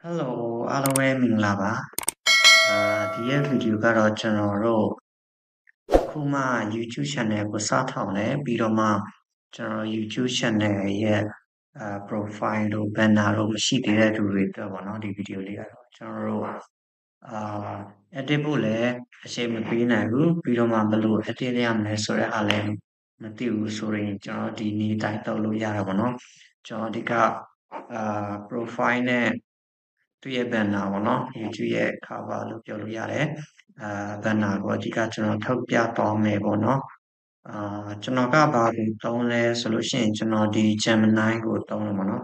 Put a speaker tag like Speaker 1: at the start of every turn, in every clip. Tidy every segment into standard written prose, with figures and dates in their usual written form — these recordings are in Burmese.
Speaker 1: Hello အားလုံးပဲမင်္ဂလာပါဒီရဲ့ဗီဒီယိုကတော့ကျွန်တော်တို့အခုမှ YouTube channel ကိုစထောင်လဲပြီးတော့မှကျွန်တော် YouTube channel ရဲ့profile တို့ banner တို့မရှိသေးတဲ့သူတွေအတွက်ပေါ့နော်ဒီဗီဒီယိုလေးကတော့ကျွန်တော်တို့edit ဖို့လည်းအချိန်မပေးနိုင်ဘူးပြီးတော့မှဘယ်လို edit ရမလဲဆိုတဲ့အားလည်းမသိဘူးဆိုရင်ကျွန်တော်ဒီနေ့တိုင်းလုပ်လို့ရတာပေါ့နော်ကျွန်တော်ဒီကprofile နဲ့သူ့ရဲ့ banner ပေါ့နော် YouTube ရဲ့ cover လို့ပြောလို့ရတယ်banner ကိုအဓိကကျွန်တော်ထုတ်ပြသွားမယ်ပေါ့နော်ကျွန်တော်ကဘာကိုသုံးလဲဆိုလို့ရှိရင်ကျွန်တော်ဒီ Gemini ကိုသုံးလို့ပေါ့နော်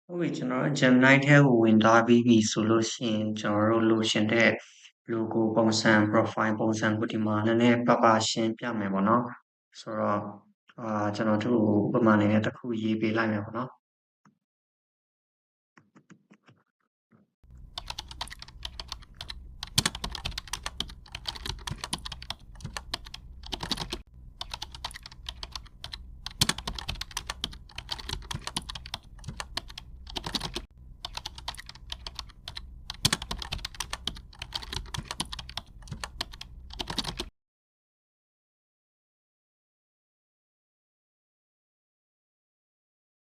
Speaker 1: ဟုတ်ပြီကျွန်တော် Gemini ထဲကိုဝင်သွားပြီးပြီဆိုလို့ရှိရင်ကျွန်တော်တို့လိုချင်တဲ့ logo ပုံစံ profile ပုံစံကိုဒီမှာနည်းနည်းပပရှင်းပြမယ်ပေါ့နော်ဆိုတော့ကျွန်တော်တို့ဥပမာအနေနဲ့တစ်ခုရေးပေးလိုက်မယ်ပေါ့နော်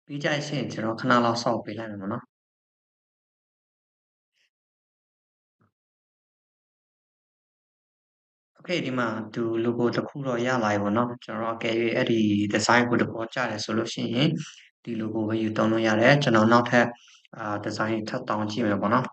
Speaker 1: ပြီးကြရင်ကျွန်တော်ခဏလောက်စောင့်ပေးလိုက်မယ်ပေါ့နော်โอเคဒီမှာသူ logo တစ်ခုတော့ရလာပြီပေါ့နော်ကျွန်တော်အကယ်၍အဲ့ဒီ design ကိုသဘောကျတယ်ဆိုလို့ရှိရင်ဒီ logo ပဲယူသုံးလို့ရတယ်ကျွန်တော်နောက်ထပ်design ထပ်တောင်းကြည့်မယ်ပေါ့နော်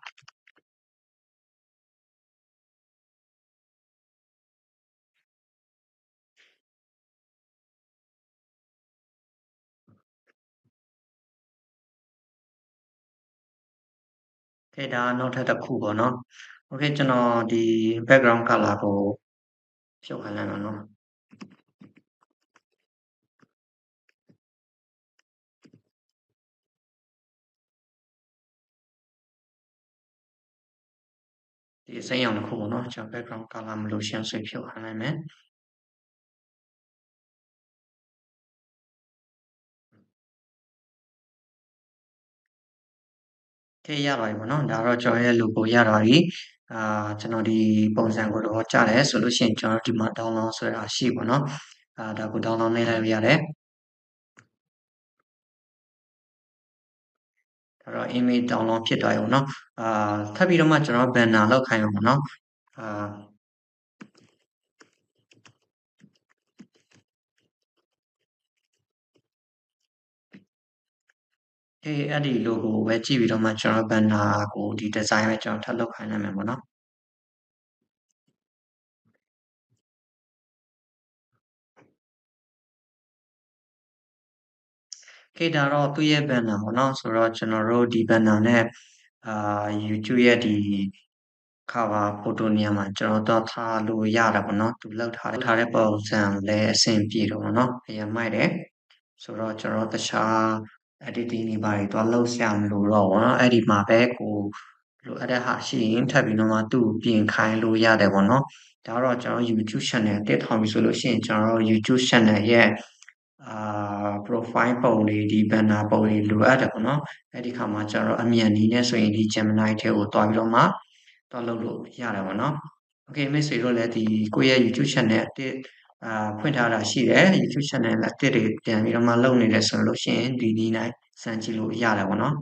Speaker 1: โอเคဒါနောက်ထပ်တစ်ခုပေါ့နော်โอเคကျွန်တော်ဒီ background color ကိုဖြုတ်ခိုင်းလိုက်မယ်နော်ဒီအစိမ်းရောင်တစ်ခုပေါ့နော်ကျွန်တော် background color မလို့ရှင်းဆွေဖြုတ်ခိုင်းလိုက်မယ်ကဲရပါပြီပေါ့နော်ဒါတော့ကျွန်တော်ရဲ့ logo ရပါပြီကျွန်တော်ဒီပုံစံကိုတော့ကြားတယ်ဆိုလို့ရှိရင်ကျွန်တော်ဒီမှာ download ဆိုတာရှိပေါ့နော်ဒါကို download နေလိုက်လို့ရတယ်ဒါတော့ image download ဖြစ်သွားပြီပေါ့နော်ထပ်ပြီးတော့မှကျွန်တော် banner လောက်ခိုင်းအောင်ပေါ့နော်အဲ့ဒီ logo ကိုပဲကြည့်ပြီးတော့မှကျွန်တော် banner ကိုဒီ design ပဲကျွန်တော်ထပ်လုပ်ခိုင်းနိုင်မယ်ပေါ့နော်ဒါတော့သူ့ရဲ့ banner ပေါ့နော်ဆိုတော့ကျွန်တော်တို့ဒီ banner နဲ့YouTube ရဲ့ဒီ cover photo နေရာမှာကျွန်တော်တော့ထားလို့ရတာပေါ့နော်သူလောက်ထားတဲ့ပုံစံလည်းအဆင်ပြေတော့ပေါ့နော်အရင်မိုက်တယ်ဆိုတော့ကျွန်တော်တခြား editing တွေပါတွေတော့လုပ်ဆရာမလို့တော့ဘောနော်အဲ့ဒီမှာပဲကိုလိုအပ်တဲ့ဟာရှိရင်ထပ်ပြီးတော့မှသူ့ပြင်ခိုင်းလို့ရတယ်ပေါ့နော်ဒါတော့ကျွန်တော် YouTube channel တက်ထောင်ပြီဆိုလို့ရှိရင်ကျွန်တော် YouTube channel ရဲ့profile ပုံလေးဒီ banner ပုံလေးလိုအပ်တယ်ပေါ့နော်အဲ့ဒီခါမှာကျွန်တော်အမြန်နည်းနဲ့ဆိုရင်ဒီ Gemini ထဲကိုတွားပြီးတော့မှတော့လုပ်လို့ရတယ်ပေါ့နော်โอเคမိတ်ဆွေတို့လည်းဒီကိုယ့်ရဲ့ YouTube channel အတစ်ဖွင့်ထားတာရှိတယ် YouTube channel အတစ်တွေပြန်ပြီးတော့မှလုပ်နေတယ်ဆိုလို့ရှိရင်ဒီနည်းနဲ့စမ်းကြည့်လို့ရတယ်ပေါ့နော်